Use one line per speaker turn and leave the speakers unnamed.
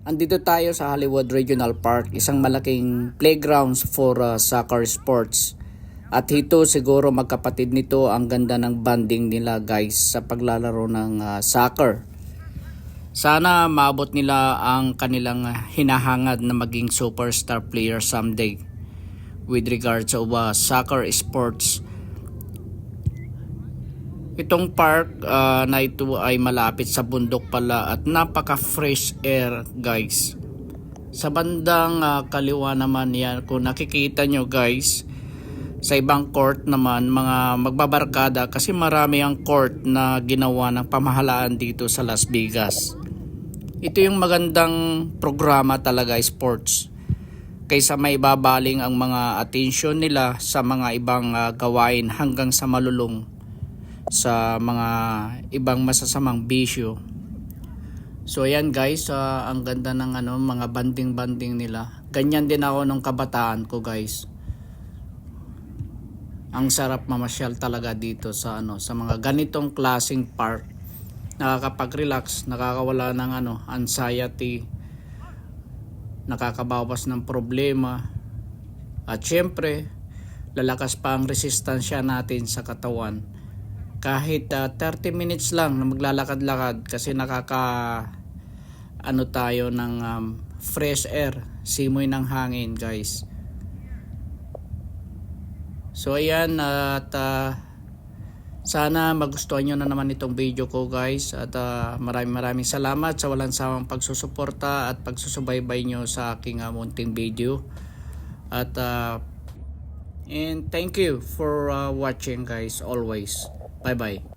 Andito tayo sa Hollywood Regional Park, isang malaking playgrounds for soccer sports. At ito siguro magkapatid nito, ang ganda ng bonding nila guys sa paglalaro ng soccer. Sana maabot nila ang kanilang hinahangad na maging superstar player someday with regards to soccer sports. Itong park na ito ay malapit sa bundok pala at napaka fresh air guys. Sa bandang kaliwa naman yan, kung nakikita nyo guys, sa ibang court naman mga magbabarkada kasi marami ang court na ginawa ng pamahalaan dito sa Las Vegas. Ito yung magandang programa talaga, sports, kaysa may babaling ang mga atensyon nila sa mga ibang gawain hanggang sa malulong sa mga ibang masasamang bisyo. So ayan guys, ang ganda ng mga banding nila. Ganyan din ako nung kabataan ko guys. Ang sarap mamasyal talaga dito sa sa mga ganitong klaseng park. Nakakapag-relax, nakakawala ng anxiety, nakakabawas ng problema. At syempre, lalakas pa ang resistensya natin sa katawan. Kahit 30 minutes lang na maglalakad-lakad kasi tayo ng fresh air, simoy ng hangin guys. So ayan, at sana magustuhan nyo na naman itong video ko guys, at maraming salamat sa walang sawang pagsusuporta at pagsusubaybay nyo sa aking munting video. At and thank you for watching guys always. Bye bye.